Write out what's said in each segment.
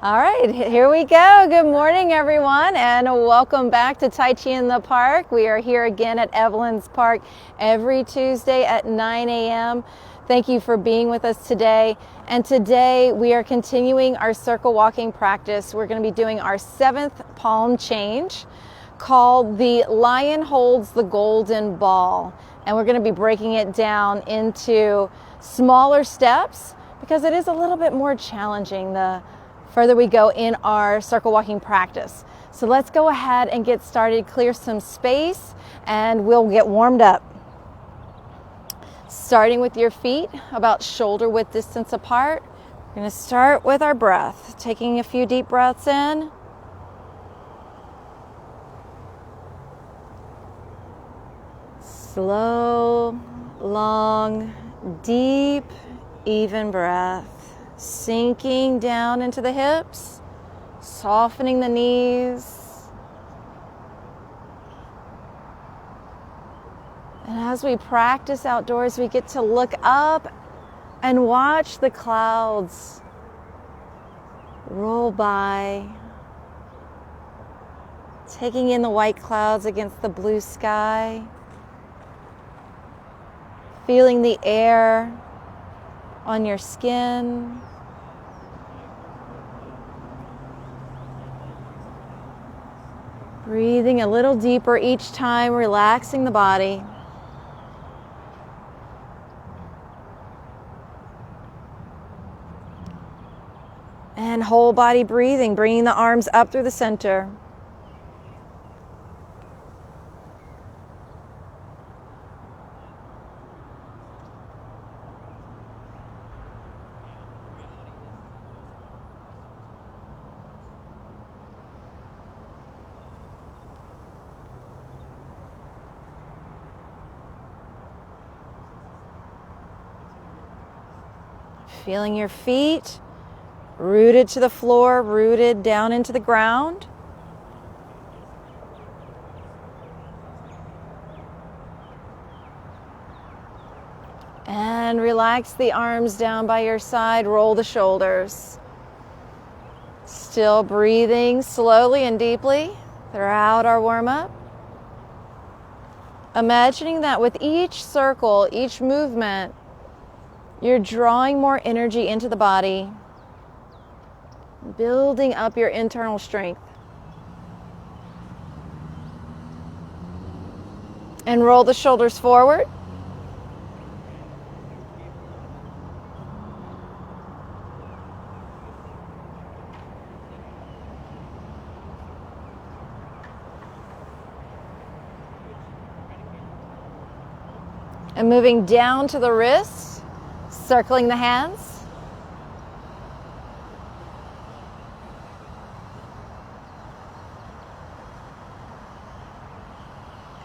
All right, here we go. Good morning, everyone, and welcome back to Tai Chi in the Park. We are here again at Evelyn's Park every Tuesday at 9 a.m. Thank you for being with us today. And today we are continuing our circle walking practice. We're going to be doing our 7th palm change called the Lion Holds the Golden Ball. And we're going to be breaking it down into smaller steps because it is a little bit more challenging the further we go in our circle walking practice. So let's go ahead and get started, clear some space, and we'll get warmed up. Starting with your feet about shoulder width distance apart. We're going to start with our breath, taking a few deep breaths in. Slow, long, deep, even breath. Sinking down into the hips, softening the knees. And as we practice outdoors, we get to look up and watch the clouds roll by, taking in the white clouds against the blue sky, feeling the air on your skin. Breathing a little deeper each time, relaxing the body. And whole body breathing, bringing the arms up through the center. Feeling your feet rooted to the floor, rooted down into the ground. And relax the arms down by your side, roll the shoulders. Still breathing slowly and deeply throughout our warm-up. Imagining that with each circle, each movement, you're drawing more energy into the body, building up your internal strength. And roll the shoulders forward. And moving down to the wrists. Circling the hands.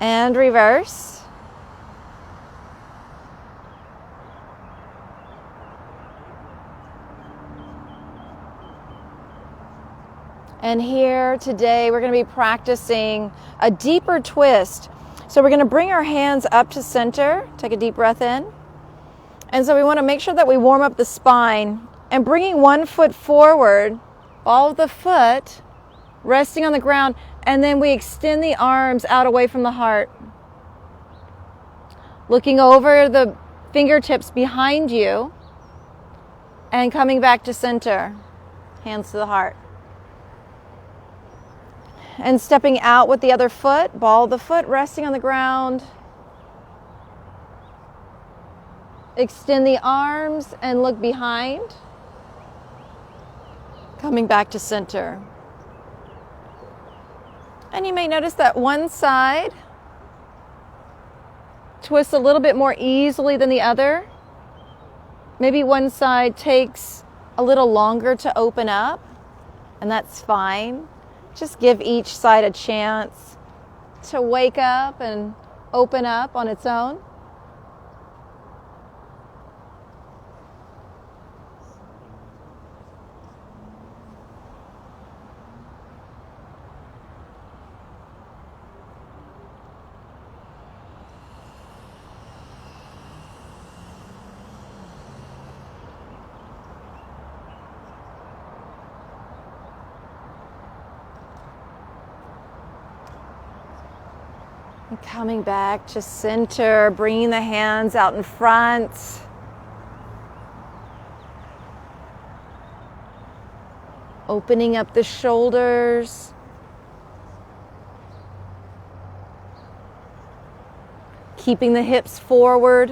And reverse. And here today we're going to be practicing a deeper twist. So we're going to bring our hands up to center. Take a deep breath in. And so we want to make sure that we warm up the spine and bringing one foot forward, ball of the foot resting on the ground, and then we extend the arms out away from the heart. Looking over the fingertips behind you and coming back to center, hands to the heart. And stepping out with the other foot, ball of the foot resting on the ground. Extend the arms and look behind. Coming back to center. And you may notice that one side twists a little bit more easily than the other. Maybe one side takes a little longer to open up, and that's fine. Just give each side a chance to wake up and open up on its own. And coming back to center, bringing the hands out in front. Opening up the shoulders. Keeping the hips forward.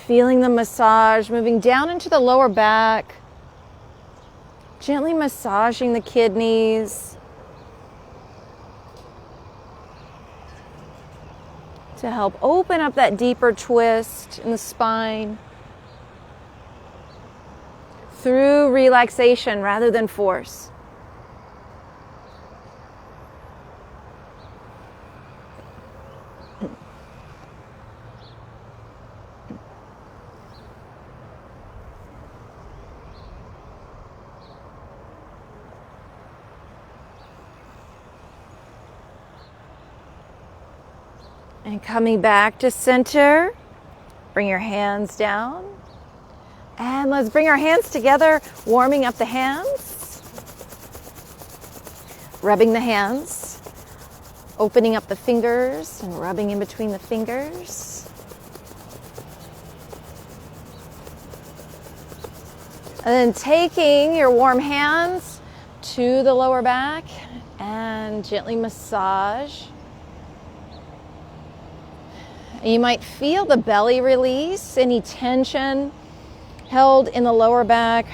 Feeling the massage, moving down into the lower back, gently massaging the kidneys to help open up that deeper twist in the spine through relaxation rather than force. And coming back to center, bring your hands down. And let's bring our hands together, warming up the hands. Rubbing the hands. Opening up the fingers and rubbing in between the fingers. And then taking your warm hands to the lower back and gently massage. You might feel the belly release, any tension held in the lower back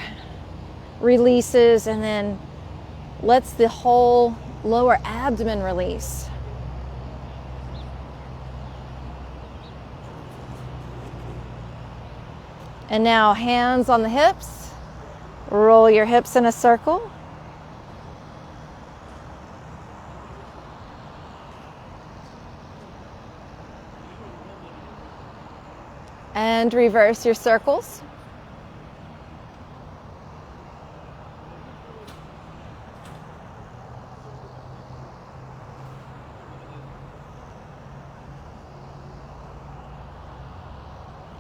releases and then lets the whole lower abdomen release. And now hands on the hips, roll your hips in a circle. And reverse your circles.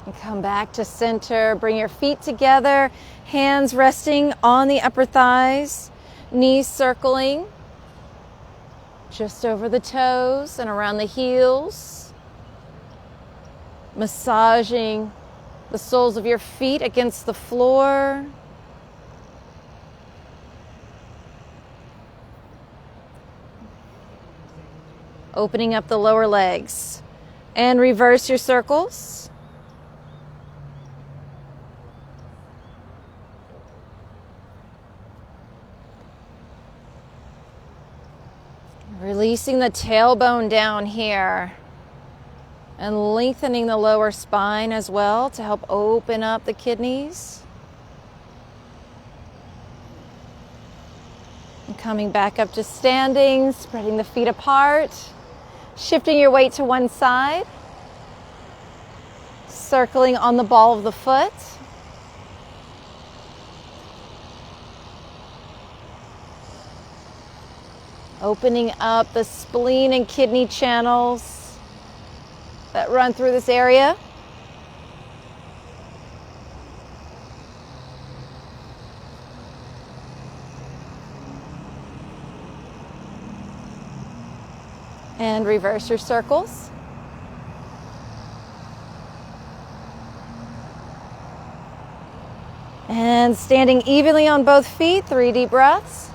And come back to center. Bring your feet together, hands resting on the upper thighs, knees circling just over the toes and around the heels. Massaging the soles of your feet against the floor. Opening up the lower legs. And reverse your circles. Releasing the tailbone down here. And lengthening the lower spine as well to help open up the kidneys. And coming back up to standing, spreading the feet apart, shifting your weight to one side, circling on the ball of the foot. Opening up the spleen and kidney channels that run through this area. And reverse your circles. And standing evenly on both feet, 3 deep breaths.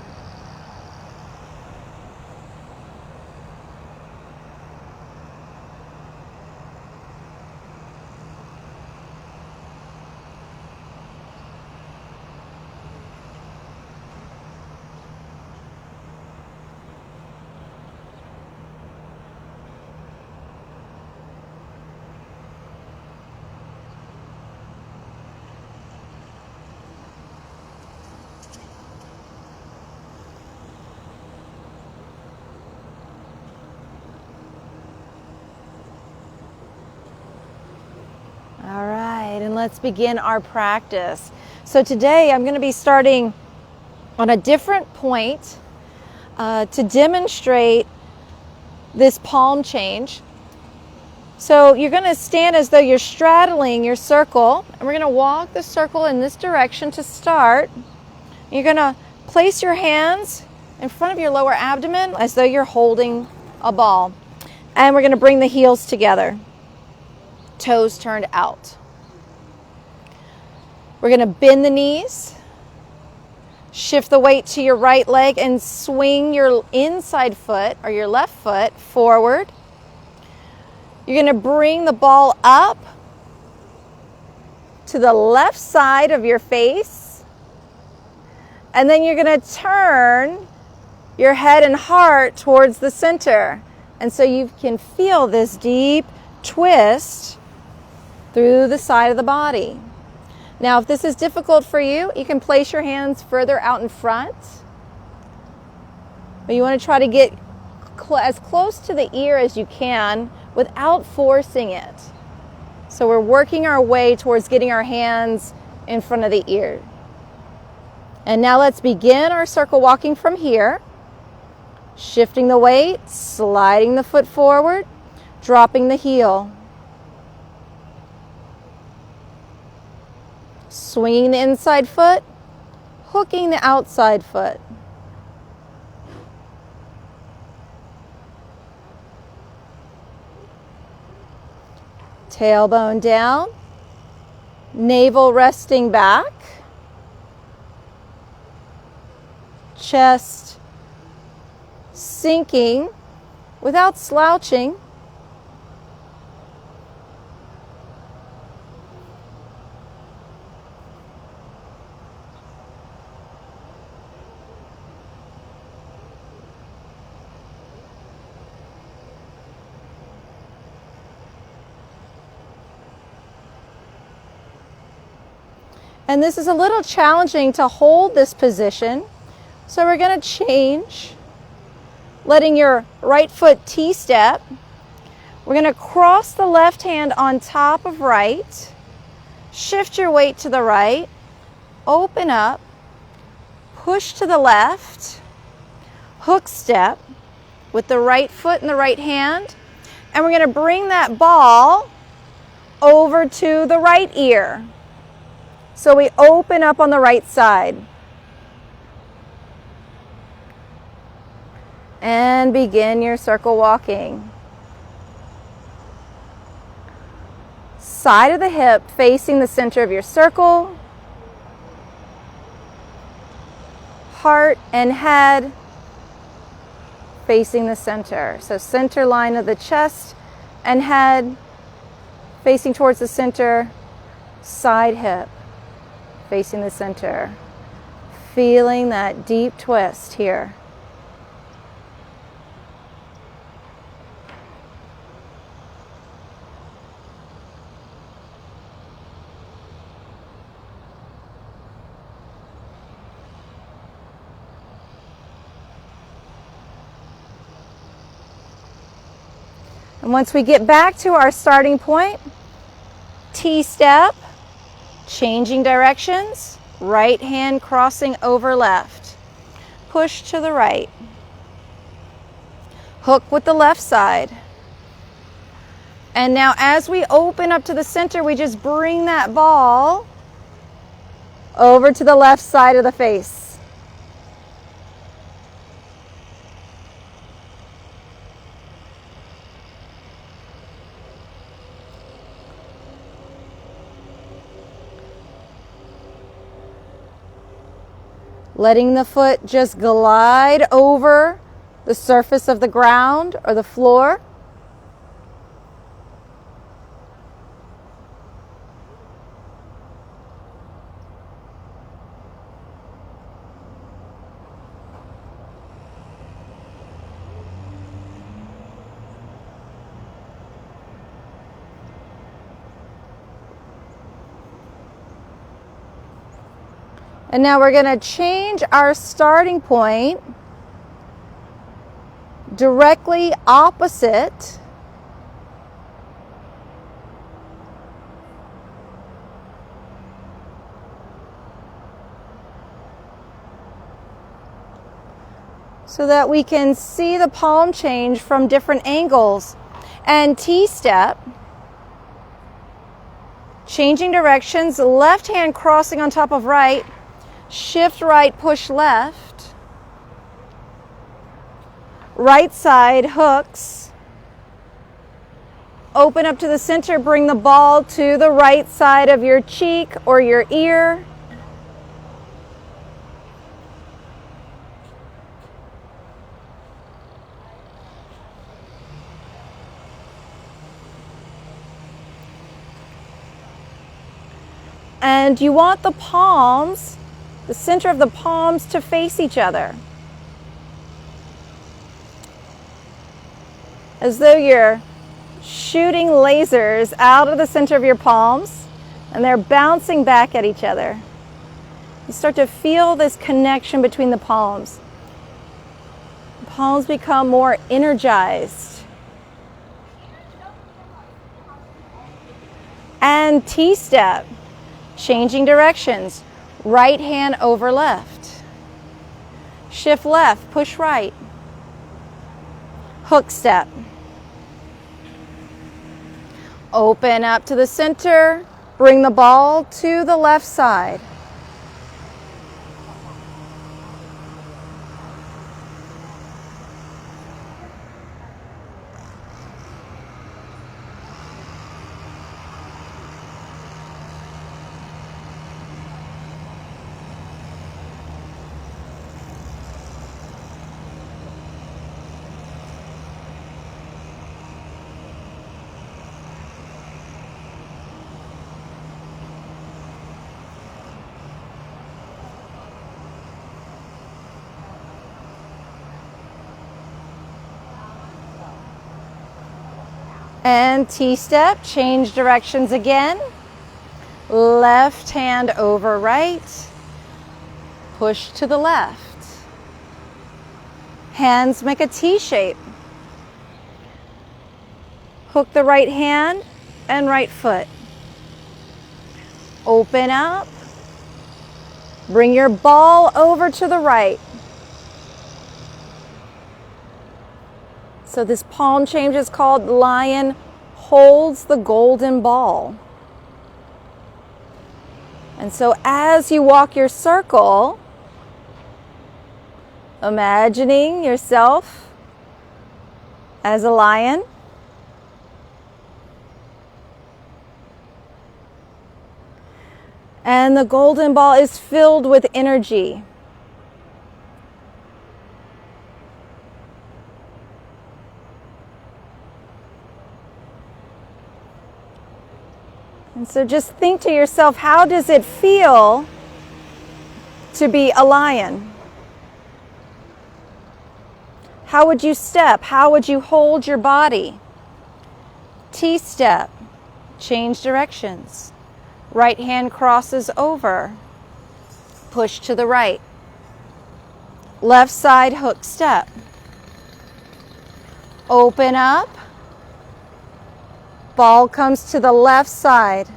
All right, and let's begin our practice. So today I'm going to be starting on a different point to demonstrate this palm change. So you're going to stand as though you're straddling your circle, and we're going to walk the circle in this direction to start. You're going to place your hands in front of your lower abdomen as though you're holding a ball. And we're going to bring the heels together, toes turned out. We're going to bend the knees, shift the weight to your right leg, and swing your inside foot or your left foot forward. You're going to bring the ball up to the left side of your face, and then you're going to turn your head and heart towards the center. And so you can feel this deep twist through the side of the body. Now, if this is difficult for you, you can place your hands further out in front. But you want to try to get as close to the ear as you can without forcing it. So we're working our way towards getting our hands in front of the ear. And now let's begin our circle walking from here. Shifting the weight, sliding the foot forward, dropping the heel. Swinging the inside foot, hooking the outside foot. Tailbone down, navel resting back, chest sinking without slouching. And this is a little challenging to hold this position. So we're going to change, letting your right foot T-step. We're going to cross the left hand on top of right. Shift your weight to the right. Open up. Push to the left. Hook step with the right foot and the right hand. And we're going to bring that ball over to the right ear. So we open up on the right side. And begin your circle walking. Side of the hip facing the center of your circle. Heart and head facing the center. So center line of the chest and head facing towards the center. Side hip facing the center. Feeling that deep twist here. And once we get back to our starting point, T-step, changing directions, right hand crossing over left. Push to the right. Hook with the left side. And now as we open up to the center, we just bring that ball over to the left side of the face. Letting the foot just glide over the surface of the ground or the floor. And now we're going to change our starting point directly opposite so that we can see the palm change from different angles. And T-step, changing directions, left hand crossing on top of right, shift right, push left, right side hooks, open up to the center, bring the ball to the right side of your cheek or your ear. And you want the palms, the center of the palms, to face each other, as though you're shooting lasers out of the center of your palms and they're bouncing back at each other. You start to feel this connection between the palms. The palms become more energized. And T-step, changing directions, right hand over left, shift left, push right, hook step, open up to the center, bring the ball to the left side, and T-step, change directions again, left hand over right, push to the left, hands make a T shape, hook the right hand and right foot, open up, bring your ball over to the right. So this palm change is called Lion Holds the Golden Ball. And so as you walk your circle, imagining yourself as a lion, and the golden ball is filled with energy. And so just think to yourself, how does it feel to be a lion? How would you step? How would you hold your body? T-step, change directions. Right hand crosses over, push to the right. Left side hook step. Open up. Ball comes to the left side.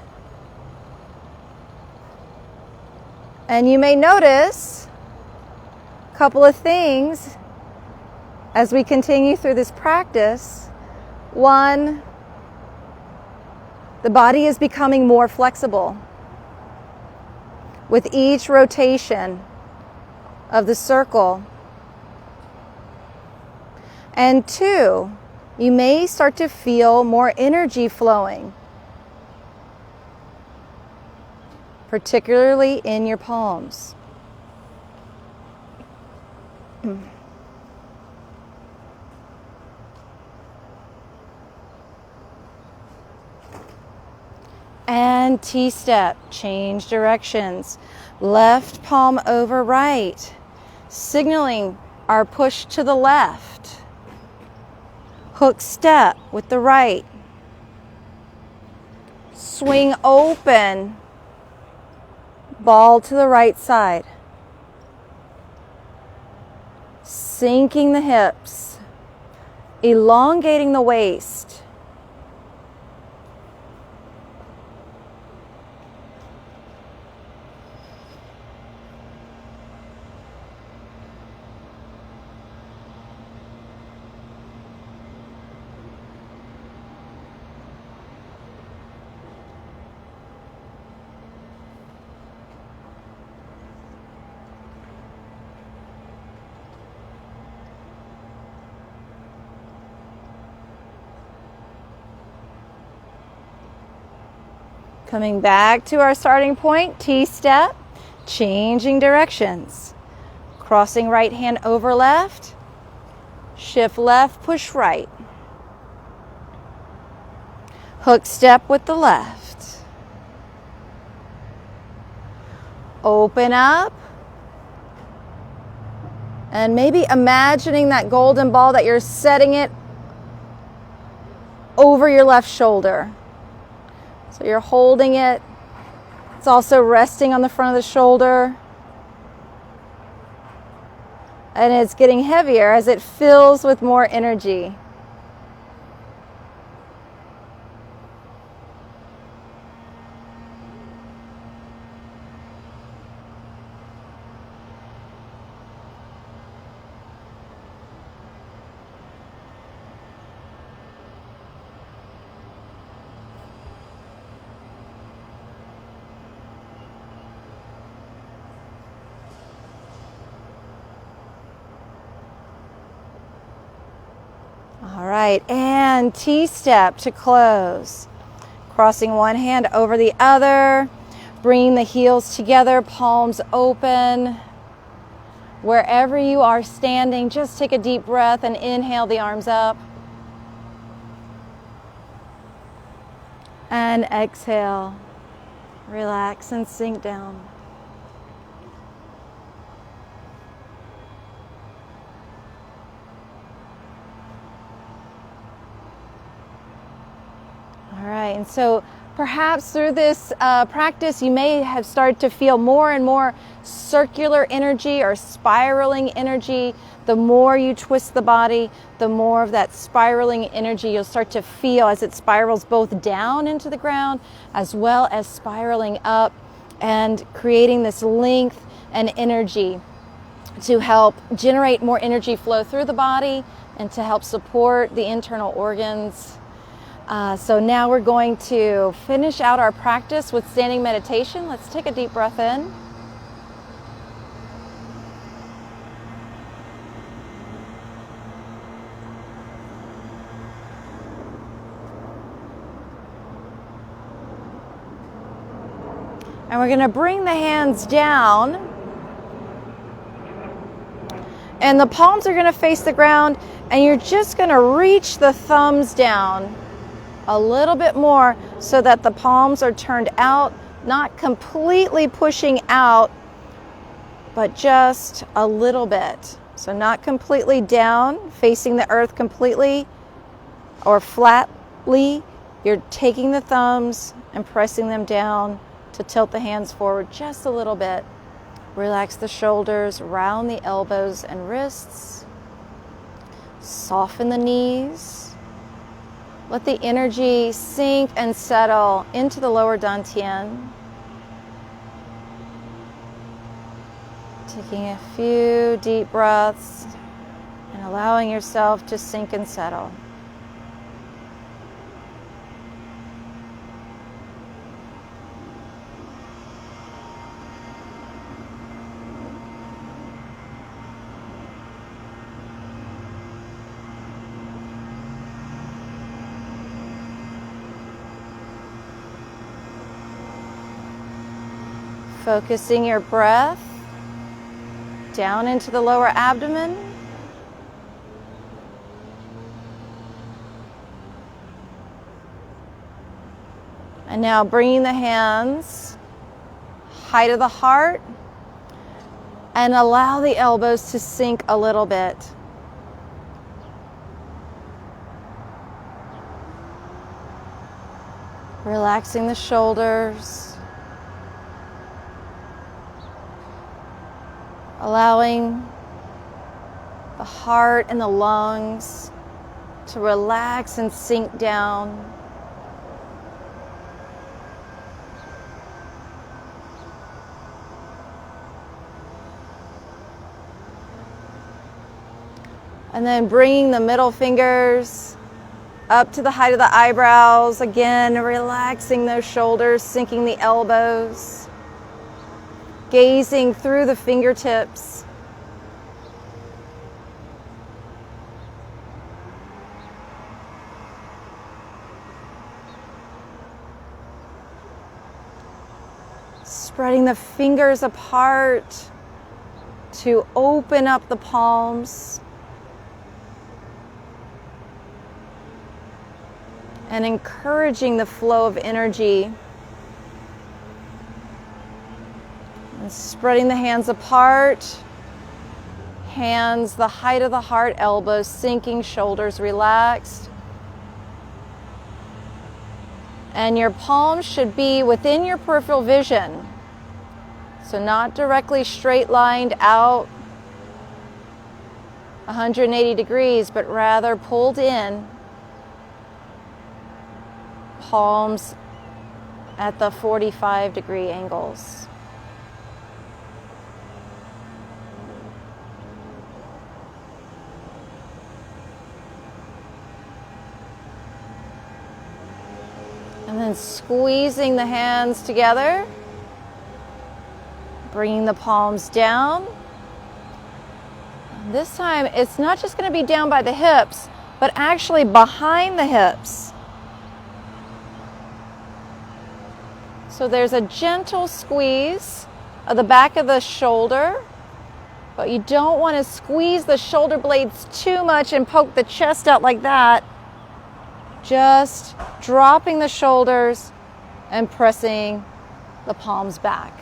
And you may notice a couple of things as we continue through this practice. One, the body is becoming more flexible with each rotation of the circle. And two, you may start to feel more energy flowing, particularly in your palms. And T-step, change directions. Left palm over right, signaling our push to the left. Hook step with the right. Swing open. Ball to the right side. Sinking the hips. Elongating the waist. Coming back to our starting point, T-step, changing directions. Crossing right hand over left, shift left, push right. Hook step with the left. Open up. And maybe imagining that golden ball that you're setting it over your left shoulder. So you're holding it. It's also resting on the front of the shoulder. And it's getting heavier as it fills with more energy. All right, and T-step to close. Crossing one hand over the other, bringing the heels together, palms open. Wherever you are standing, just take a deep breath and inhale the arms up. And exhale, relax and sink down. All right, and so perhaps through this practice, you may have started to feel more and more circular energy or spiraling energy. The more you twist the body, the more of that spiraling energy you'll start to feel as it spirals both down into the ground as well as spiraling up and creating this length and energy to help generate more energy flow through the body and to help support the internal organs. So now we're going to finish out our practice with standing meditation. Let's take a deep breath in. And we're going to bring the hands down. And the palms are going to face the ground. And you're just going to reach the thumbs down a little bit more so that the palms are turned out, not completely pushing out, but just a little bit. So not completely down, facing the earth completely or flatly. You're taking the thumbs and pressing them down to tilt the hands forward just a little bit. Relax the shoulders, round the elbows and wrists. Soften the knees. Let the energy sink and settle into the lower dantian. Taking a few deep breaths and allowing yourself to sink and settle. Focusing your breath down into the lower abdomen. And now bringing the hands height of the heart and allow the elbows to sink a little bit. Relaxing the shoulders. Allowing the heart and the lungs to relax and sink down. And then bringing the middle fingers up to the height of the eyebrows. Again, relaxing those shoulders, sinking the elbows. Gazing through the fingertips. Spreading the fingers apart to open up the palms. And encouraging the flow of energy. And spreading the hands apart. Hands the height of the heart, elbows sinking, shoulders relaxed. And your palms should be within your peripheral vision. So not directly straight lined out 180 degrees, but rather pulled in. Palms at the 45-degree angles. And then squeezing the hands together, bringing the palms down. This time, it's not just going to be down by the hips, but actually behind the hips. So there's a gentle squeeze of the back of the shoulder, but you don't want to squeeze the shoulder blades too much and poke the chest out like that. Just dropping the shoulders and pressing the palms back.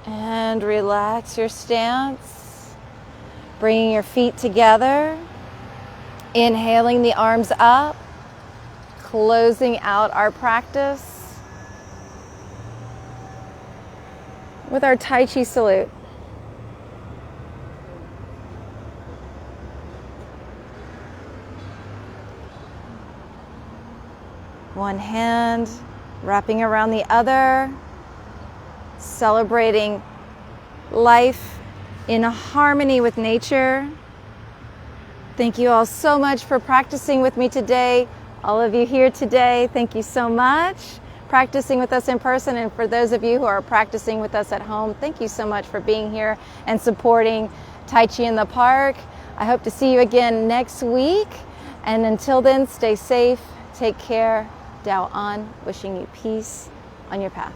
And relax your stance, bringing your feet together, inhaling the arms up, closing out our practice with our Tai Chi salute. One hand wrapping around the other, celebrating life in harmony with nature. Thank you all so much for practicing with me today. All of you here today, thank you so much. Practicing with us in person, and for those of you who are practicing with us at home, thank you so much for being here and supporting Tai Chi in the Park. I hope to see you again next week. And until then, stay safe, take care, Dao An, wishing you peace on your path.